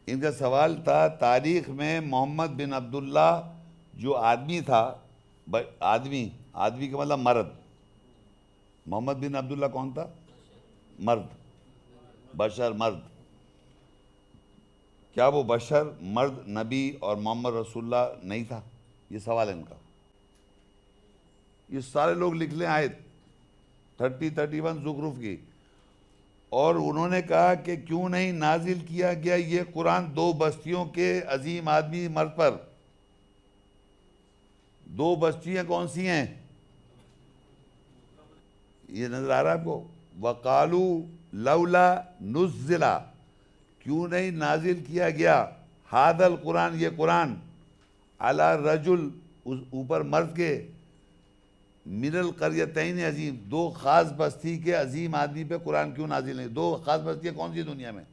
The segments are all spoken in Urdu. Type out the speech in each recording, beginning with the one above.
ان کا سوال تھا تاریخ میں محمد بن عبداللہ جو آدمی تھا، آدمی کا مطلب مرد، محمد بن عبداللہ کون تھا؟ مرد، بشر، مرد. کیا وہ بشر، مرد، نبی اور محمد رسول اللہ نہیں تھا؟ یہ سوال ہے ان کا. یہ سارے لوگ لکھ لیں آیت 31 زخرف کی. اور انہوں نے کہا کہ کیوں نہیں نازل کیا گیا یہ قرآن دو بستیوں کے عظیم آدمی مرد پر. دو بستیاں کون سی ہیں؟ یہ نظر آ رہا ہے آپ کو؟ وَقَالُوا لَوْلَا نُزِّلَ، کیوں نہیں نازل کیا گیا ہذا القرآن، یہ قرآن، علی رجل، اوپر مرد کے، من القریتین عظیم، دو خاص بستی کے عظیم آدمی پہ قرآن کیوں نازل نہیں؟ دو خاص بستیاں کون سی دنیا میں؟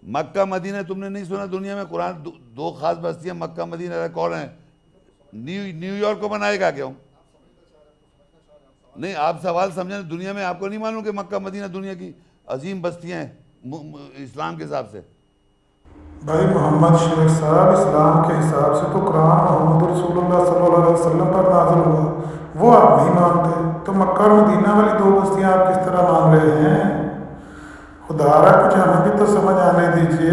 مکہ مدینہ. تم نے نہیں سنا دنیا میں قرآن دو خاص بستیاں مکہ مدینہ کون ہیں؟ نیو یارک کو بنائے گا کیوں؟ نہیں، آپ سوال سمجھیں. دنیا میں آپ کو نہیں معلوم کہ مکہ مدینہ دنیا کی عظیم بستیاں ہیں اسلام کے حساب سے؟ بھائی محمد شیخ صاحب، اسلام کے حساب سے تو قرآن محمد رسول اللہ صلی اللہ علیہ وسلم پر نازل ہوا، وہ آپ نہیں مانتے، تو مکہ اور مدینہ والی دو بستیاں آپ کس طرح مان رہے ہیں؟ خدا را کچھ ہمیں بھی تو سمجھ آنے دیجئے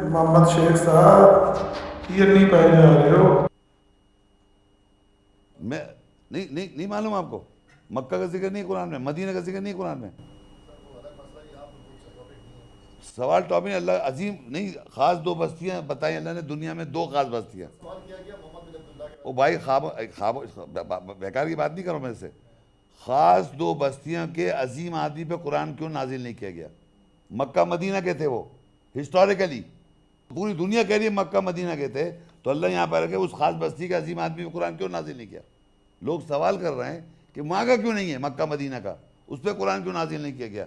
محمد شیخ صاحب، یہ نہیں پائے جا رہے ہو. میں نہیں معلوم آپ کو؟ مکہ کا ذکر نہیں قرآن میں، مدینہ کا ذکر نہیں قرآن میں. سوال ٹاپک اللہ عظیم نہیں، خاص دو بستیاں بتائیں اللہ نے دنیا میں، دو خاص بستیاں. او بھائی خواب بیکار کی بات نہیں کرو میرے سے. خاص دو بستیاں کے عظیم آدمی پہ قرآن کیوں نازل نہیں کیا گیا؟ مکہ مدینہ کے تھے وہ ہسٹوریکلی، پوری دنیا کہہ رہی ہے مکہ مدینہ کے تھے، تو اللہ یہاں پر رکھے اس خاص بستی کے عظیم آدمی پہ قرآن کیوں نازل نہیں کیا؟ لوگ سوال کر رہے ہیں کہ وہاں کا کیوں نہیں ہے، مکہ مدینہ کا، اس پہ قرآن کیوں نازل نہیں کیا گیا؟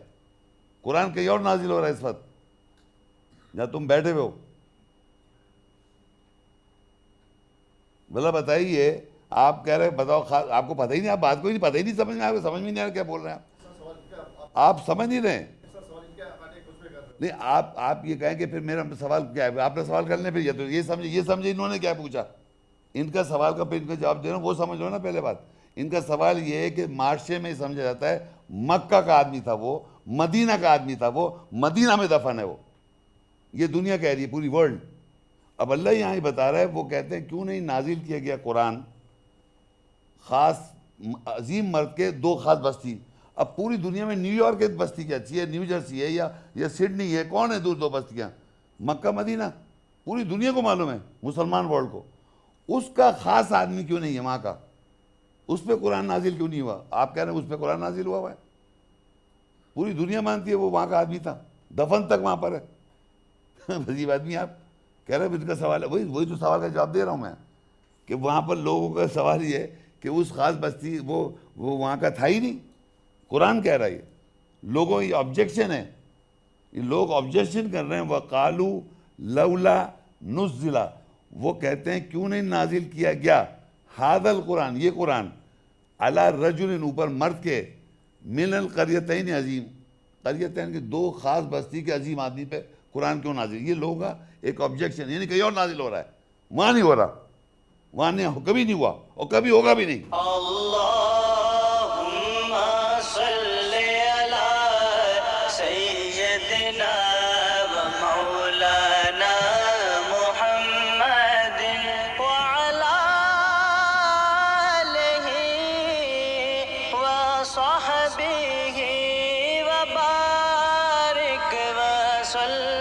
قرآن کہیں اور نازل ہو رہا ہے اس وقت جہاں تم بیٹھے ہوئے ہو. بھلا بتائیے، آپ کہہ رہے بتاؤ آپ کو پتہ ہی نہیں، آپ بات کو ہی نہیں پتہ ہی نہیں، سمجھ میں آپ کو سمجھ میں نہیں آ رہا کیا بول رہے ہیں آپ سمجھ نہیں رہے. نہیں، آپ یہ کہیں کہ پھر میرا سوال کیا ہے؟ آپ نے سوال کر لیں پھر. یہ تو یہ سمجھے انہوں نے کیا پوچھا. ان کا سوال کا پھر ان کا جواب دے رہا ہوں، وہ سمجھ لو نا پہلے بات. ان کا سوال یہ ہے کہ معاشرے میں سمجھا جاتا ہے مکہ کا آدمی تھا وہ، مدینہ کا آدمی تھا وہ، مدینہ میں دفن ہے وہ. یہ دنیا کہہ رہی ہے، پوری ورلڈ. اب اللہ یہاں ہی بتا رہا ہے، وہ کہتے ہیں کیوں نہیں نازل کیا گیا قرآن خاص عظیم مرد کے دو خاص بستی. اب پوری دنیا میں نیو یارک کی بستی کیا اچھی ہے، نیو جرسی ہے یا سڈنی ہے، کون ہے دو بستیاں؟ مکہ مدینہ پوری دنیا کو معلوم ہے، مسلمان ورلڈ کو. اس کا خاص آدمی کیوں نہیں ہے وہاں کا؟ اس پہ قرآن نازل کیوں نہیں ہوا؟ آپ کہہ رہے ہیں اس پہ قرآن نازل ہوا ہے. پوری دنیا مانتی ہے وہ وہاں کا آدمی تھا، دفن تک وہاں پر ہے. عجیب آدمی آپ کہہ رہے ہیں ان کا سوال ہے. وہی تو سوال کا جواب دے رہا ہوں میں، کہ وہاں پر لوگوں کا سوال یہ ہے کہ اس خاص بستی وہ وہاں کا تھا ہی نہیں. قرآن کہہ رہا ہے، لوگوں یہ آبجیکشن ہے، یہ لوگ آبجیکشن کر رہے ہیں. وَقَالُوا لَوْلَا نُزِّلَ، وہ کہتے ہیں کیوں نہیں نازل کیا گیا ھذا القرآن، یہ قرآن، علی رجل، اوپر مرد کے، من القریتین عظیم، قریتین کے دو خاص بستی کے عظیم آدمی پہ قرآن کیوں نازل؟ یہ لوگوں کا ایک آبجیکشن، یعنی کہیں اور نازل ہو رہا ہے، وہاں نہیں ہو رہا، وہاں نہیں، کبھی نہیں ہوا اور کبھی ہوگا بھی نہیں. اللہم صلی علی سیدنا و مولانا محمد وعلی آلہ و صحبہ وبارک وسلم.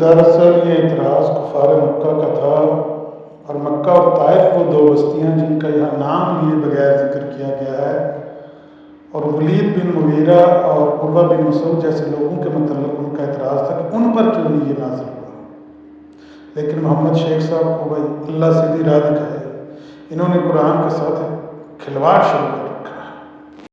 دراصل یہ اعتراض کفار مکہ کا تھا، اور مکہ اور طائف وہ دو بستیاں جن کا یہاں نام لیے بغیر ذکر کیا گیا ہے، اور ولید بن مغیرہ اور عروہ بن مسعود جیسے لوگوں کے متعلق ان کا اعتراض تھا کہ ان پر کیوں نہیں یہ نازل ہوا. لیکن محمد شیخ صاحب کو بھائی اللہ سیدھی راہ دکھائے، انہوں نے قرآن کے ساتھ کھلواڑ شروع کر